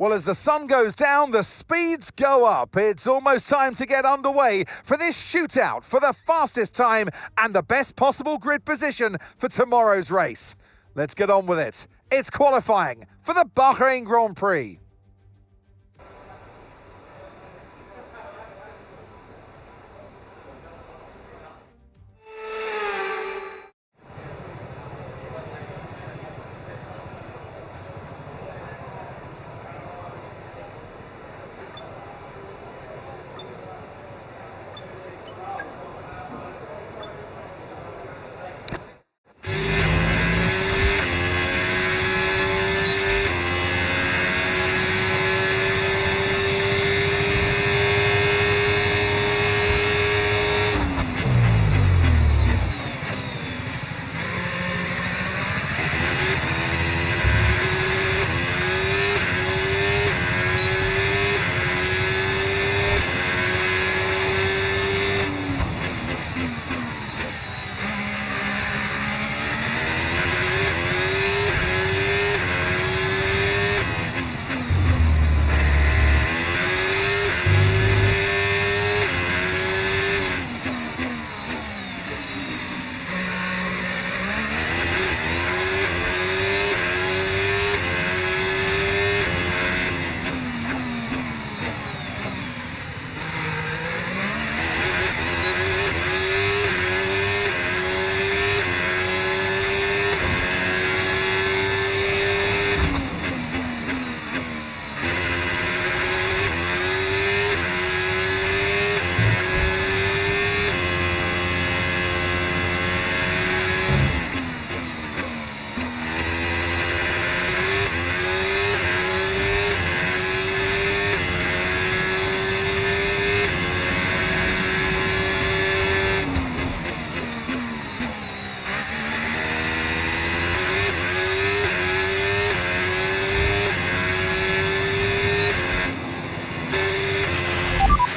Well, as the sun goes down, the speeds go up. It's almost time to get underway for this shootout for the fastest time and the best possible grid position for tomorrow's race. Let's get on with it. It's qualifying for the Bahrain Grand Prix.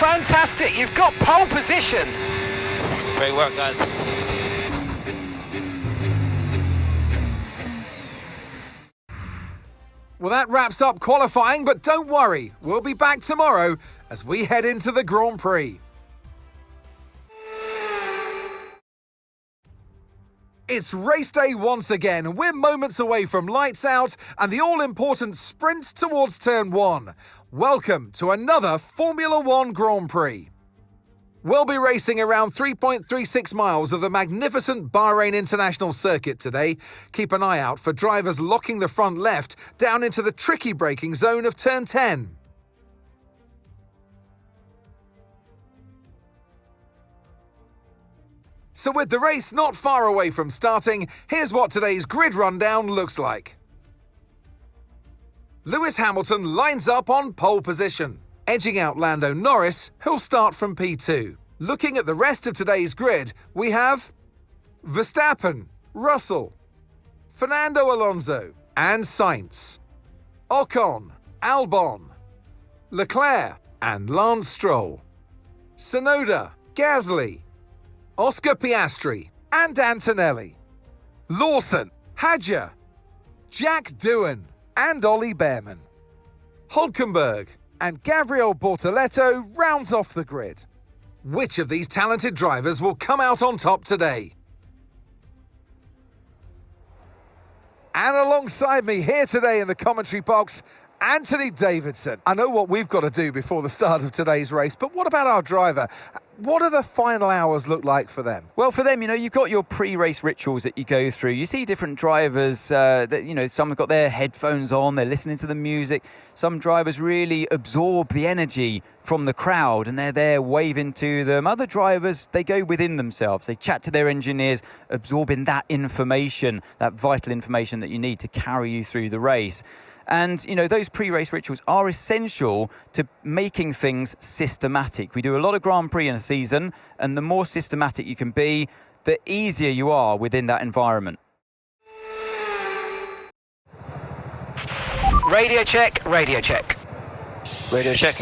Fantastic, you've got pole position. Great work, guys. Well, that wraps up qualifying, but don't worry, we'll be back tomorrow as we head into the Grand Prix. It's race day once again, and we're moments away from lights out and the all-important sprint towards turn 1. Welcome to another Formula 1 Grand Prix. We'll be racing around 3.36 miles of the magnificent Bahrain International Circuit today. Keep an eye out for drivers locking the front left down into the tricky braking zone of turn 10. So with the race not far away from starting, here's what today's grid rundown looks like. Lewis Hamilton lines up on pole position, edging out Lando Norris, who'll start from P2. Looking at the rest of today's grid, we have Verstappen, Russell, Fernando Alonso and Sainz, Ocon, Albon, Leclerc and Lance Stroll, Tsunoda, Gasly, Oscar Piastri and Antonelli, Lawson, Hadjar, Jack Doohan and Ollie Behrman. Hulkenberg and Gabriel Bortoleto rounds off the grid. Which of these talented drivers will come out on top today? And alongside me here today in the commentary box, Anthony Davidson. I know what we've got to do before the start of today's race, but what about our driver? What do the final hours look like for them? Well, for them, you've got your pre-race rituals that you go through. You see different drivers that, some have got their headphones on, they're listening to the music. Some drivers really absorb the energy from the crowd and they're there waving to them. Other drivers, they go within themselves. They chat to their engineers, absorbing that information, that vital information that you need to carry you through the race. And, those pre-race rituals are essential to making things systematic. We do a lot of Grand Prix in a season, and the more systematic you can be, the easier you are within that environment. Radio check, radio check. Radio check.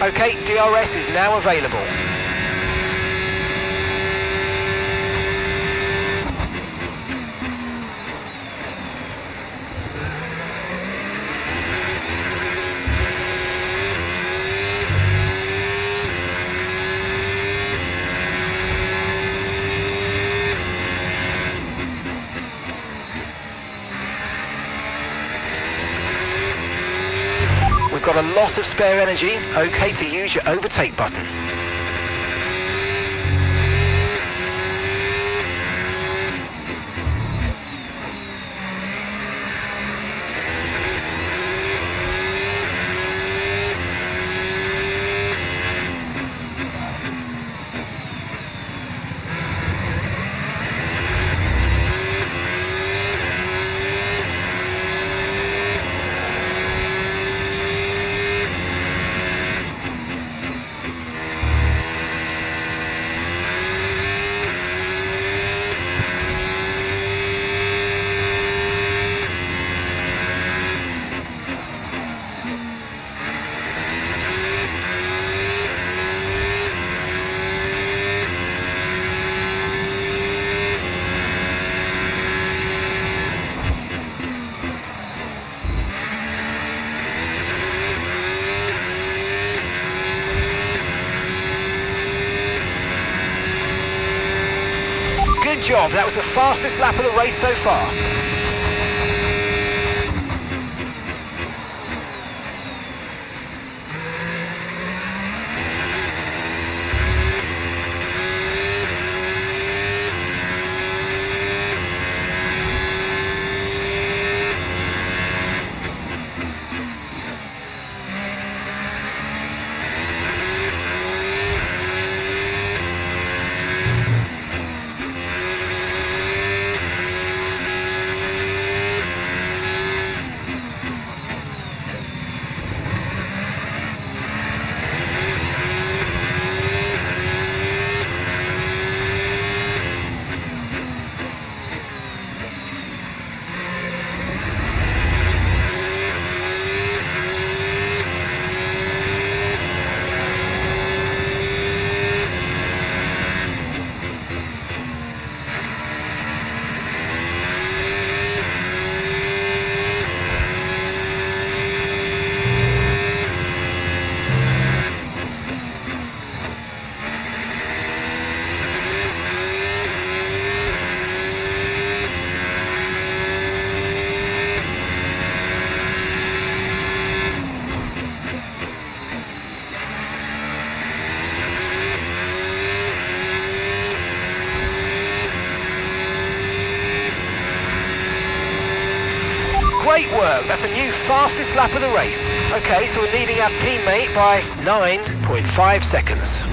Okay, DRS is now available. We've got a lot of spare energy. Okay to use your overtake button. Good job, that was the fastest lap of the race so far. Great work, that's a new fastest lap of the race. Okay, so we're leading our teammate by 9.5 seconds.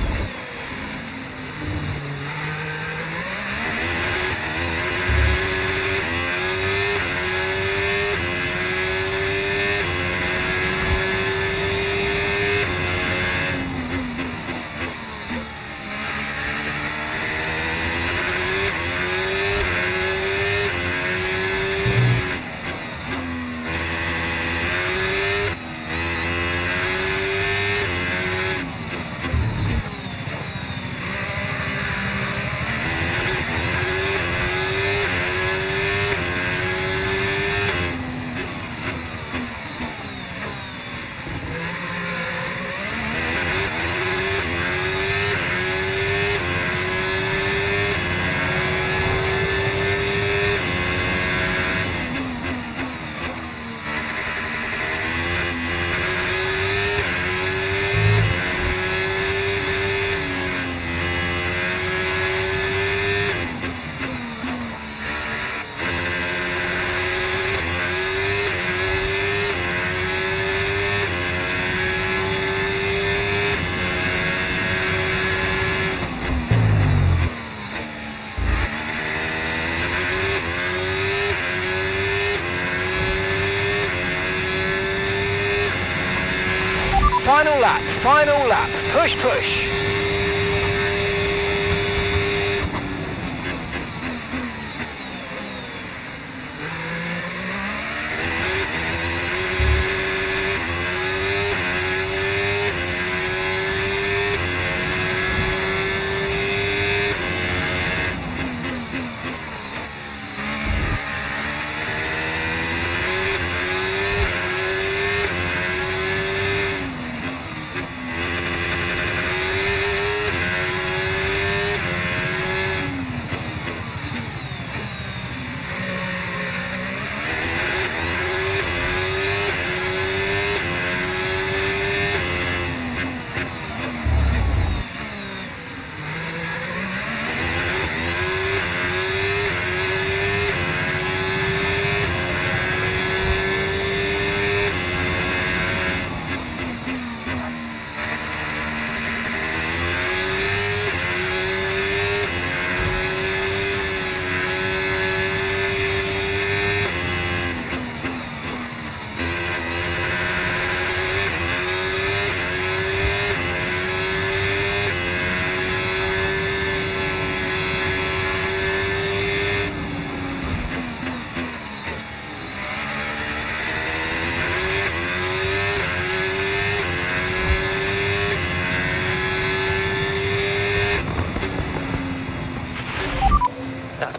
Final lap, push, push.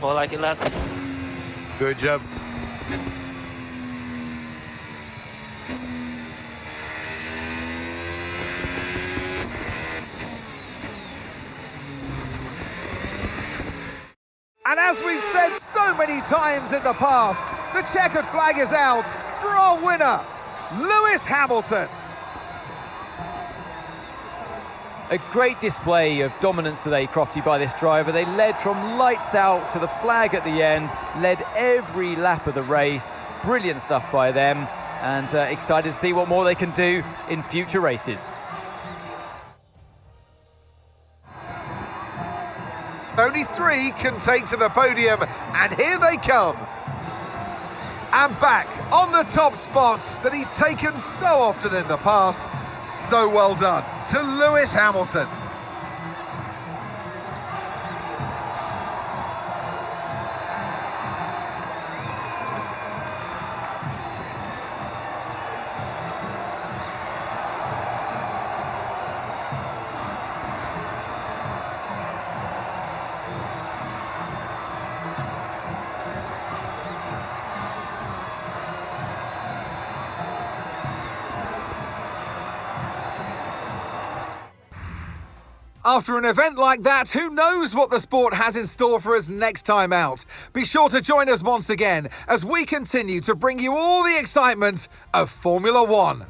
more like it, lads. Good job. And as we've said so many times in the past, the checkered flag is out for our winner, Lewis Hamilton. A great display of dominance today, Crofty, by this driver. They led from lights out to the flag at the end, led every lap of the race. Brilliant stuff by them, and excited to see what more they can do in future races. Only 3 can take to the podium, and here they come. And back on the top spots that he's taken so often in the past. So well done to Lewis Hamilton. After an event like that, who knows what the sport has in store for us next time out? Be sure to join us once again as we continue to bring you all the excitement of Formula One.